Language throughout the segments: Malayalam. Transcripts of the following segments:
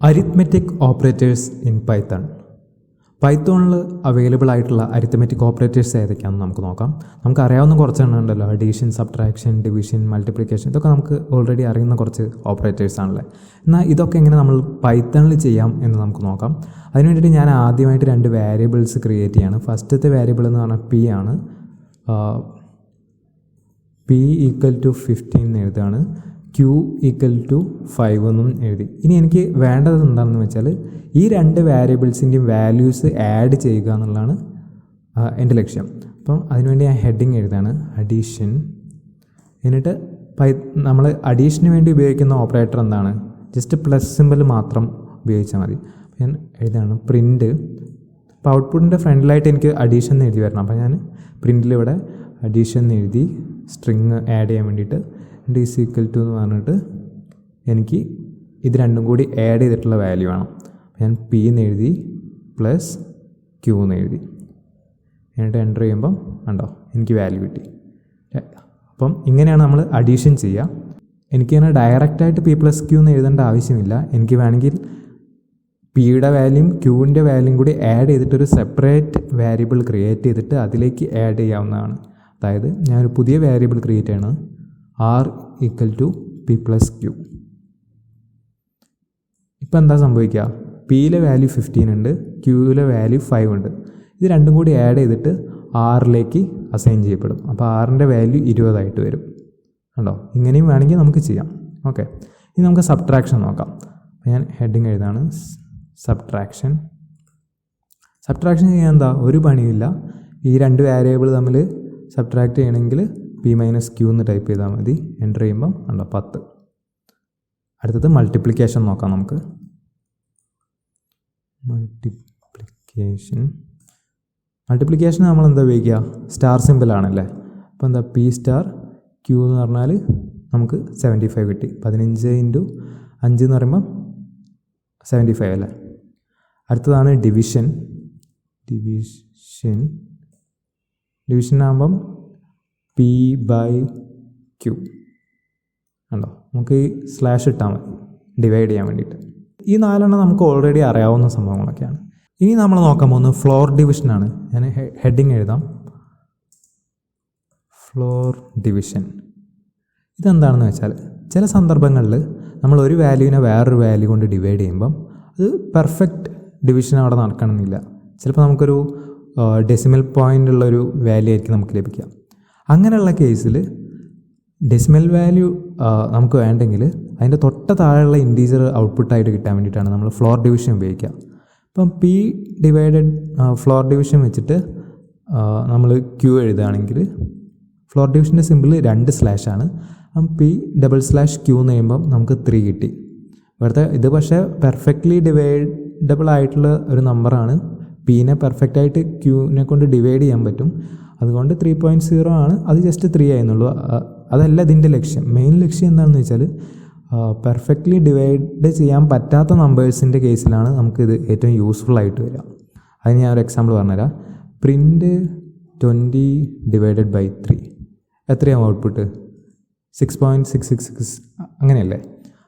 Arithmetic operators in Python. പൈത്തോണിൽ അവൈലബിൾ ആയിട്ടുള്ള അരിത്തമെറ്റിക് ഓപ്പറേറ്റേഴ്സ് ഏതൊക്കെയാണെന്ന് നമുക്ക് നോക്കാം. നമുക്കറിയാവുന്ന കുറച്ചെണ്ണം ഉണ്ടല്ലോ, അഡീഷൻ, സബ്ട്രാക്ഷൻ, ഡിവിഷൻ, മൾട്ടിപ്ലിക്കേഷൻ. ഇതൊക്കെ നമുക്ക് ഓൾറെഡി അറിയുന്ന കുറച്ച് ഓപ്പറേറ്റേഴ്സ് ആണല്ലേ. എന്നാൽ ഇതൊക്കെ എങ്ങനെ നമ്മൾ പൈത്തണിൽ ചെയ്യാം എന്ന് നമുക്ക് നോക്കാം. അതിന് വേണ്ടിയിട്ട് ഞാൻ ആദ്യമായിട്ട് 2 വേരിയബിൾസ് ക്രിയേറ്റ് ചെയ്യാണ്. ഫസ്റ്റത്തെ വേരിയബിൾ എന്ന് പറഞ്ഞാൽ പി ആണ്. പി ഈക്വൽ ടു 15 എന്ന് എഴുതുകയാണ്. ക്യൂ ഈക്വൽ ടു 5 എന്നും എഴുതി. ഇനി എനിക്ക് വേണ്ടത് എന്താണെന്ന് വെച്ചാൽ ഈ 2 വേരിയബിൾസിൻ്റെയും വാല്യൂസ് ആഡ് ചെയ്യുക എന്നുള്ളതാണ് എൻ്റെ ലക്ഷ്യം. അപ്പം അതിനുവേണ്ടി ഞാൻ ഹെഡിങ് എഴുതാണ്, അഡീഷൻ. എന്നിട്ട് നമ്മൾ അഡീഷന് വേണ്ടി ഉപയോഗിക്കുന്ന ഓപ്പറേറ്റർ എന്താണ്, ജസ്റ്റ് പ്ലസ് സിമ്പിൾ മാത്രം ഉപയോഗിച്ചാൽ മതി. ഞാൻ എഴുതാണ് പ്രിൻറ്റ്. അപ്പോൾ ഔട്ട്പുട്ടിൻ്റെ ഫ്രണ്ടിലായിട്ട് എനിക്ക് അഡീഷൻ എന്ന് എഴുതി വരണം. അപ്പോൾ ഞാൻ പ്രിൻറ്റിൽ ഇവിടെ അഡീഷൻ എന്ന് എഴുതി സ്ട്രിങ് ആഡ് ചെയ്യാൻ വേണ്ടിയിട്ട് ഈസ് ഈക്വൽ ടു എന്ന് പറഞ്ഞിട്ട് എനിക്ക് ഇത് രണ്ടും കൂടി ആഡ് ചെയ്തിട്ടുള്ള വാല്യൂ വേണം. ഞാൻ പി എന്ന് എഴുതി പ്ലസ് ക്യൂ എന്ന് എഴുതി. എന്നിട്ട് എൻ്റർ ചെയ്യുമ്പം ഉണ്ടോ എനിക്ക് വാല്യൂ കിട്ടി. അപ്പം ഇങ്ങനെയാണ് നമ്മൾ അഡീഷൻ ചെയ്യുക. എനിക്കിങ്ങനെ ഡയറക്റ്റായിട്ട് പി പ്ലസ് ക്യൂ എന്ന് എഴുതേണ്ട ആവശ്യമില്ല. എനിക്ക് വേണമെങ്കിൽ പിയുടെ വാല്യൂം ക്യൂവിൻ്റെ വാല്യൂം കൂടി ആഡ് ചെയ്തിട്ടൊരു സെപ്പറേറ്റ് വേരിയബിൾ ക്രിയേറ്റ് ചെയ്തിട്ട് അതിലേക്ക് ആഡ് ചെയ്യാവുന്നതാണ്. അതായത് ഞാനൊരു പുതിയ വേരിയബിൾ ക്രിയേറ്റ് ചെയ്യണം, R equal to P plus Q. ഇപ്പം എന്താ സംഭവിക്കുക, പിയിലെ വാല്യൂ 15 ഉണ്ട്, ക്യൂവിലെ വാല്യൂ 5 ഉണ്ട്. ഇത് രണ്ടും കൂടി ആഡ് ചെയ്തിട്ട് ആറിലേക്ക് അസൈൻ ചെയ്യപ്പെടും. അപ്പോൾ ആറിൻ്റെ വാല്യൂ 20 ആയിട്ട് വരും. കണ്ടോ, ഇങ്ങനെയും വേണമെങ്കിൽ നമുക്ക് ചെയ്യാം. ഓക്കെ, ഇനി നമുക്ക് സബ്ട്രാക്ഷൻ നോക്കാം. ഞാൻ ഹെഡിങ് എഴുതാണ് സബ്ട്രാക്ഷൻ. സബ്ട്രാക്ഷൻ ചെയ്യാൻ എന്താ, ഒരു പണിയില്ല. ഈ 2 വേരിയബിൾ തമ്മിൽ സബ്ട്രാക്ട് ചെയ്യണമെങ്കിൽ പി മൈനസ് ക്യൂ എന്ന് ടൈപ്പ് ചെയ്താൽ മതി. എൻ്റർ ചെയ്യുമ്പം ഉണ്ടോ 10. അടുത്തത് മൾട്ടിപ്ലിക്കേഷൻ നോക്കാം നമുക്ക്. മൾട്ടിപ്ലിക്കേഷൻ നമ്മൾ എന്താ ഉപയോഗിക്കുക, സ്റ്റാർ സിമ്പിളാണല്ലേ. അപ്പോൾ എന്താ പി സ്റ്റാർ ക്യൂ എന്ന് പറഞ്ഞാൽ നമുക്ക് 75 കിട്ടി. 15 × 5 എന്ന് പറയുമ്പം 75 അല്ലേ. അടുത്തതാണ് ഡിവിഷൻ. ഡിവിഷനാകുമ്പം പി ബൈ ക്യൂ ഉണ്ടോ, നമുക്ക് ഈ സ്ലാഷ് ഇട്ടാൽ മതി ഡിവൈഡ് ചെയ്യാൻ വേണ്ടിയിട്ട്. ഈ 4 നമുക്ക് ഓൾറെഡി അറിയാവുന്ന സംഭവങ്ങളൊക്കെയാണ്. ഇനി നമ്മൾ നോക്കാൻ പോകുന്നത് ഫ്ലോർ ഡിവിഷനാണ്. ഞാൻ ഹെഡിങ് എഴുതാം, ഫ്ലോർ ഡിവിഷൻ. ഇതെന്താണെന്ന് വെച്ചാൽ ചില സന്ദർഭങ്ങളിൽ നമ്മൾ ഒരു വാല്യൂവിനെ വേറൊരു വാല്യൂ കൊണ്ട് ഡിവൈഡ് ചെയ്യുമ്പം അത് പെർഫെക്റ്റ് ഡിവിഷൻ അവിടെ നടക്കണമെന്നില്ല. ചിലപ്പോൾ നമുക്കൊരു ഡെസിമൽ പോയിൻ്റ് ഉള്ളൊരു വാല്യൂ ആയിരിക്കും നമുക്ക് ലഭിക്കുക. അങ്ങനെയുള്ള കേസിൽ ഡെസിമൽ വാല്യൂ നമുക്ക് വേണ്ടെങ്കിൽ അതിൻ്റെ തൊട്ട താഴെയുള്ള ഇൻറ്റീജർ ഔട്ട്പുട്ടായിട്ട് കിട്ടാൻ വേണ്ടിയിട്ടാണ് നമ്മൾ ഫ്ലോർ ഡിവിഷൻ ഉപയോഗിക്കുക. ഇപ്പം പി ഡിവൈഡഡ് ഫ്ലോർ ഡിവിഷൻ വെച്ചിട്ട് നമ്മൾ ക്യൂ എഴുതുകയാണെങ്കിൽ ഫ്ലോർ ഡിവിഷൻ്റെ സിമ്പിൾ 2 സ്ലാഷാണ്. അപ്പം പി /ക്യൂ എന്ന് കഴിയുമ്പം നമുക്ക് 3 കിട്ടി. വെറുതെ ഇത് പക്ഷേ പെർഫെക്റ്റ്ലി ഡിവൈഡബിൾ ആയിട്ടുള്ള ഒരു നമ്പറാണ്. പീനെ പെർഫെക്റ്റായിട്ട് ക്യൂവിനെ കൊണ്ട് ഡിവൈഡ് ചെയ്യാൻ പറ്റും. അതുകൊണ്ട് 3.0 ആണ്. അത് ജസ്റ്റ് 3 ആയിരുന്നുള്ളൂ. അതല്ല ഇതിൻ്റെ ലക്ഷ്യം. മെയിൻ ലക്ഷ്യം എന്താണെന്ന് വെച്ചാൽ പെർഫെക്റ്റ്ലി ഡിവൈഡ് ചെയ്യാൻ പറ്റാത്ത നമ്പേഴ്സിൻ്റെ കേസിലാണ് നമുക്കിത് ഏറ്റവും യൂസ്ഫുൾ ആയിട്ട് വരിക. അതിന് ഞാൻ ഒരു എക്സാമ്പിൾ പറഞ്ഞുതരാം. പ്രിൻറ്റ് 20 / 3 എത്രയാവും ഔട്ട്പുട്ട്, 6.666 അങ്ങനെയല്ലേ.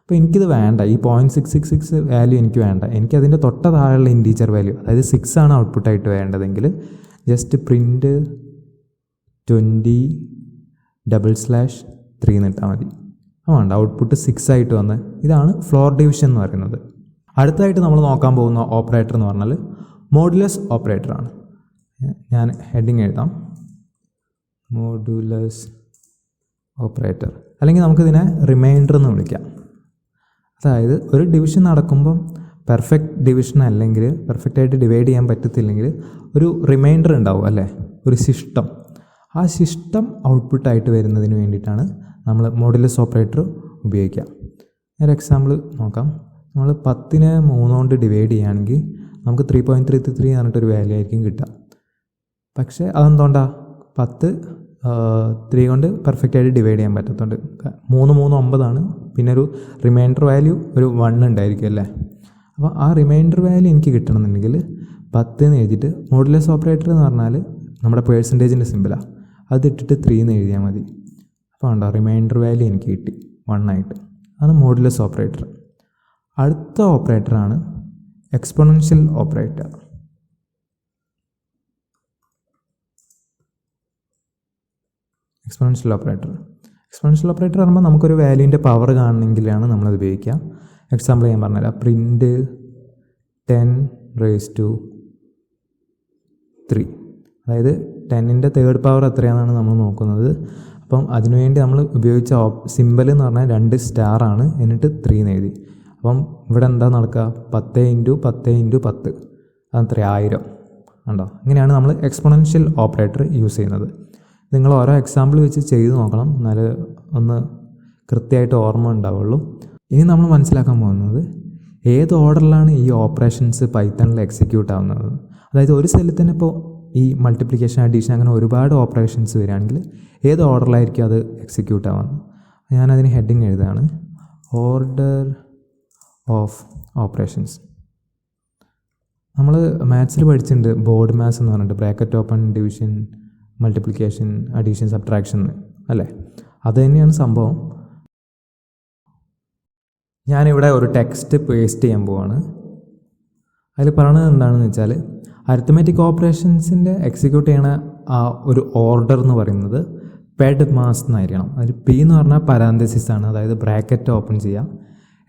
അപ്പോൾ എനിക്കിത് വേണ്ട, ഈ 0.666 വാല്യൂ എനിക്ക് വേണ്ട. എനിക്കതിൻ്റെ തൊട്ട താഴെയുള്ള ഇൻറ്റീജർ വാല്യൂ, അതായത് 6 ആണ് ഔട്ട്പുട്ടായിട്ട് വേണ്ടതെങ്കിൽ ജസ്റ്റ് പ്രിൻറ്റ് 20 /3 എന്നിട്ടാൽ മതി. വേണ്ട, ഔട്ട്പുട്ട് 6 ആയിട്ട് വന്ന്. ഇതാണ് ഫ്ലോർ ഡിവിഷൻ എന്ന് പറയുന്നത്. അടുത്തായിട്ട് നമ്മൾ നോക്കാൻ പോകുന്ന ഓപ്പറേറ്റർ എന്ന് പറഞ്ഞാൽ മോഡുലസ് ഓപ്പറേറ്ററാണ്. ഞാൻ ഹെഡിങ് എഴുതാം, മോഡുലസ് ഓപ്പറേറ്റർ. അല്ലെങ്കിൽ നമുക്കിതിനെ റിമൈൻഡർ എന്ന് വിളിക്കാം. അതായത് ഒരു ഡിവിഷൻ നടക്കുമ്പം പെർഫെക്റ്റ് ഡിവിഷൻ അല്ലെങ്കിൽ പെർഫെക്റ്റായിട്ട് ഡിവൈഡ് ചെയ്യാൻ പറ്റത്തില്ലെങ്കിൽ ഒരു റിമൈൻഡർ ഉണ്ടാവും അല്ലേ, ഒരു സിസ്റ്റം. ആ സിസ്റ്റം ഔട്ട്പുട്ടായിട്ട് വരുന്നതിന് വേണ്ടിയിട്ടാണ് നമ്മൾ മോഡുലസ് ഓപ്പറേറ്റർ ഉപയോഗിക്കുക. ഒരു എക്സാമ്പിൾ നോക്കാം. നമ്മൾ 10നെ 3 കൊണ്ട് ഡിവൈഡ് ചെയ്യുകയാണെങ്കിൽ നമുക്ക് 3.333 എന്ന് പറഞ്ഞിട്ടൊരു വാല്യൂ ആയിരിക്കും കിട്ടുക. പക്ഷേ അതെന്തുകൊണ്ടാണ്, 10 3 കൊണ്ട് പെർഫെക്റ്റായിട്ട് ഡിവൈഡ് ചെയ്യാൻ പറ്റത്തുണ്ട്. 3 9 പിന്നെ ഒരു റിമൈൻഡർ വാല്യൂ ഒരു 1 ഉണ്ടായിരിക്കും അല്ലേ. അപ്പോൾ ആ റിമൈൻഡർ വാല്യൂ എനിക്ക് കിട്ടണമെന്നുണ്ടെങ്കിൽ 10 എന്ന് എഴുതിയിട്ട് മോഡുലസ് ഓപ്പറേറ്റർ എന്ന് പറഞ്ഞാൽ നമ്മുടെ പേഴ്സൻറ്റേജിൻ്റെ സിമ്പിളാണ്, അതിട്ടിട്ട് 3 എന്ന് എഴുതിയാൽ മതി. അപ്പോൾ ഉണ്ടോ റിമൈൻഡർ വാല്യൂ എനിക്ക് കിട്ടി 1 ആയിട്ട്. ആണ് മോഡുലസ് ഓപ്പറേറ്റർ. അടുത്ത ഓപ്പറേറ്ററാണ് എക്സ്പൊണൻഷ്യൽ ഓപ്പറേറ്റർ. എക്സ്പൊണൻഷ്യൽ ഓപ്പറേറ്റർ പറയുമ്പോൾ നമുക്കൊരു വാല്യൂവിൻ്റെ പവർ കാണണമെങ്കിലാണ് നമ്മളത് ഉപയോഗിക്കുക. എക്സാമ്പിൾ ഞാൻ പറഞ്ഞുതരാം. പ്രിൻറ്റ് 10⁻3, അതായത് 10ൻ്റെ തേർഡ് പവർ എത്രയാണെന്നാണ് നമ്മൾ നോക്കുന്നത്. അപ്പം അതിനുവേണ്ടി നമ്മൾ ഉപയോഗിച്ച സിമ്പൽ എന്ന് പറഞ്ഞാൽ 2 സ്റ്റാറാണ്, എന്നിട്ട് 3 എന്ന് എഴുതി. അപ്പം ഇവിടെ എന്താ നടക്കുക? 10 × 10 × 10, അതെത്ര? 1000 ഉണ്ടോ? ഇങ്ങനെയാണ് നമ്മൾ എക്സ്പൊണൻഷ്യൽ ഓപ്പറേറ്റർ യൂസ് ചെയ്യുന്നത്. നിങ്ങൾ ഓരോ എക്സാമ്പിൾ വെച്ച് ചെയ്ത് നോക്കണം, എന്നാലേ ഒന്ന് കൃത്യമായിട്ട് ഓർമ്മ ഉണ്ടാവുള്ളൂ. ഇനി നമ്മൾ മനസ്സിലാക്കാൻ പോകുന്നത് ഏത് ഓർഡറിലാണ് ഈ ഓപ്പറേഷൻസ് പൈത്തണിൽ എക്സിക്യൂട്ട് ആവുന്നത്. അതായത് ഒരു സെല്ലിൽ തന്നെ ഇപ്പോൾ ഈ മൾട്ടിപ്ലിക്കേഷൻ, അഡീഷൻ അങ്ങനെ ഒരുപാട് ഓപ്പറേഷൻസ് വരികയാണെങ്കിൽ ഏത് ഓർഡറിലായിരിക്കും അത് എക്സിക്യൂട്ട് ആവുന്നത്. ഞാനതിന് ഹെഡിങ് എഴുതുകയാണ്, ഓർഡർ ഓഫ് ഓപ്പറേഷൻസ്. നമ്മൾ മാത്സിൽ പഠിച്ചിട്ടുണ്ട് ബോർഡ് മാത്സ് എന്ന് പറഞ്ഞിട്ട്, bracket open, division, multiplication, addition, subtraction അല്ലേ? അത് തന്നെയാണ് സംഭവം. ഞാനിവിടെ ഒരു ടെക്സ്റ്റ് പേസ്റ്റ് ചെയ്യാൻ പോവാണ്. അതിൽ പറയുന്നത് എന്താണെന്ന് വെച്ചാൽ, അരിത്മെറ്റിക് ഓപ്പറേഷൻസിൻ്റെ എക്സിക്യൂട്ട് ചെയ്യണ ആ ഒരു ഓർഡർ എന്ന് പറയുന്നത് PEDMAS എന്നായിരിക്കണം. അതിൽ P എന്ന് പറഞ്ഞാൽ പരാന്തസിസ് ആണ്, അതായത് ബ്രാക്കറ്റ് ഓപ്പൺ ചെയ്യുക.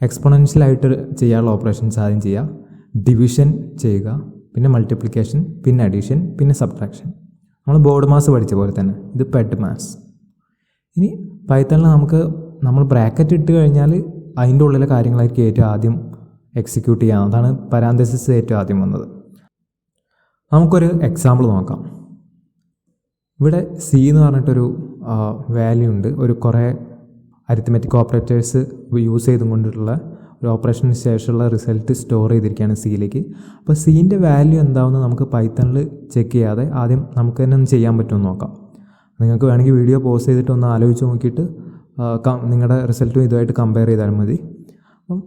എക്സ്പൊണൻഷ്യലായിട്ട് ചെയ്യാനുള്ള ഓപ്പറേഷൻസ് ആദ്യം ചെയ്യുക, ഡിവിഷൻ ചെയ്യുക, പിന്നെ മൾട്ടിപ്ലിക്കേഷൻ, പിന്നെ അഡീഷൻ, പിന്നെ സബ്ട്രാക്ഷൻ. നമ്മൾ ബോർഡ് മാസ് പഠിച്ച പോലെ തന്നെ ഇത് PEDMAS. ഇനി പൈത്തണിൽ നമ്മൾ ബ്രാക്കറ്റ് ഇട്ട് കഴിഞ്ഞാൽ അതിൻ്റെ ഉള്ളിലെ കാര്യങ്ങളായിരിക്കും ഏറ്റവും ആദ്യം എക്സിക്യൂട്ട് ചെയ്യാം. അതാണ് പരാന്തസിസ് ഏറ്റവും ആദ്യം വന്നത്. നമുക്കൊരു എക്സാമ്പിൾ നോക്കാം. ഇവിടെ C എന്ന് പറഞ്ഞിട്ടൊരു വാല്യൂ ഉണ്ട്. കുറേ അരിത്മെറ്റിക് ഓപ്പറേറ്റേഴ്സ് യൂസ് ചെയ്തുകൊണ്ടുള്ള ഒരു ഓപ്പറേഷന് ശേഷമുള്ള റിസൾട്ട് സ്റ്റോർ ചെയ്തിരിക്കുകയാണ് സിയിലേക്ക്. അപ്പോൾ സിൻ്റെ വാല്യൂ എന്താണെന്ന് നമുക്ക് പൈത്തണിൽ ചെക്ക് ചെയ്യാതെ ആദ്യം നമുക്ക് തന്നെ ഒന്ന് ചെയ്യാൻ പറ്റുമെന്ന് നോക്കാം. നിങ്ങൾക്ക് വേണമെങ്കിൽ വീഡിയോ പോസ് ചെയ്തിട്ട് ഒന്ന് ആലോചിച്ച് നോക്കിയിട്ട് നിങ്ങളുടെ റിസൾട്ടും ഇതുമായിട്ട് കമ്പയർ ചെയ്താലും മതി. അപ്പം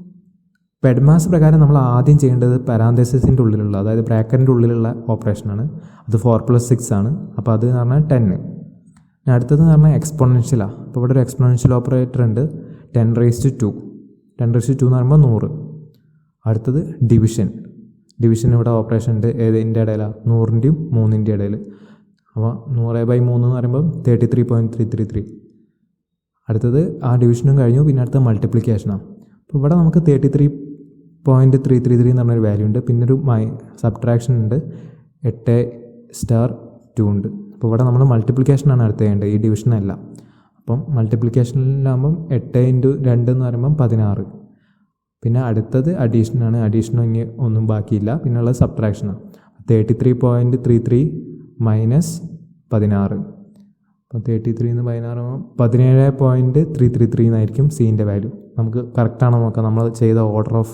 PEDMAS പ്രകാരം നമ്മൾ ആദ്യം ചെയ്യേണ്ടത് പാരാന്തസിസിൻ്റെ ഉള്ളിലുള്ള, അതായത് ബ്രാക്കറ്റിൻ്റെ ഉള്ളിലുള്ള ഓപ്പറേഷനാണ്. അത് 4 + 6 ആണ്. അപ്പോൾ അത് എന്ന് പറഞ്ഞാൽ 10. അടുത്തതെന്ന് പറഞ്ഞാൽ എക്സ്പൊണൻഷ്യലാണ്. അപ്പോൾ ഇവിടെ ഒരു എക്സ്പൊണൻഷ്യൽ ഓപ്പറേറ്റർ ഉണ്ട്, 10⁻². 10⁻² എന്ന് പറയുമ്പോൾ 100. അടുത്തത് ഡിവിഷൻ ഇവിടെ ഓപ്പറേഷൻ ഉണ്ട്. ഏതിൻ്റെ ഇടയിലാണ്? 100ൻ്റെയും 3ൻ്റെ ഇടയിൽ. അപ്പോൾ 100/3 എന്ന് പറയുമ്പോൾ 33.333. അടുത്തത് ആ ഡിവിഷനും കഴിഞ്ഞു. പിന്നെ അടുത്ത മൾട്ടിപ്ലിക്കേഷനാണ്. അപ്പോൾ ഇവിടെ നമുക്ക് 33.333 എന്ന് പറഞ്ഞൊരു വാല്യൂ ഉണ്ട്. പിന്നെ ഒരു സബ്ട്രാക്ഷൻ ഉണ്ട്, 8*2 ഉണ്ട്. അപ്പോൾ ഇവിടെ നമ്മൾ മൾട്ടിപ്ലിക്കേഷനാണ് അടുത്ത് ചെയ്യേണ്ടത്, ഈ ഡിവിഷനല്ല. അപ്പം മൾട്ടിപ്ലിക്കേഷനിലാകുമ്പം 8 × 2 എന്ന് പറയുമ്പം 16. പിന്നെ അടുത്തത് അഡീഷനാണ്. അഡീഷനും ഇനി ഒന്നും ബാക്കിയില്ല. പിന്നെയുള്ളത് സബ്ട്രാക്ഷനാണ്. 33.33 - 16. അപ്പോൾ 33 ന്ന് 16 17.333 എന്നായിരിക്കും സിൻ്റെ വാല്യൂ. നമുക്ക് കറക്റ്റാണോ നോക്കാം, നമ്മൾ ചെയ്ത ഓർഡർ ഓഫ്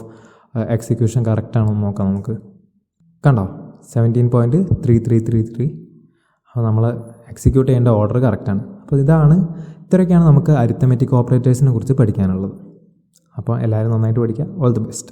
എക്സിക്യൂഷൻ കറക്റ്റാണോ നോക്കാം. നമുക്ക് കണ്ടോ 17.3333. അപ്പോൾ നമ്മൾ എക്സിക്യൂട്ട് ചെയ്യേണ്ട ഓർഡർ കറക്റ്റാണ്. അപ്പോൾ ഇത്രയൊക്കെയാണ് നമുക്ക് അരിത്മെറ്റിക് ഓപ്പറേറ്റേഴ്സിനെ കുറിച്ച് പഠിക്കാനുള്ളത്. അപ്പോൾ എല്ലാവരും നന്നായിട്ട് പഠിക്കുക. All the best.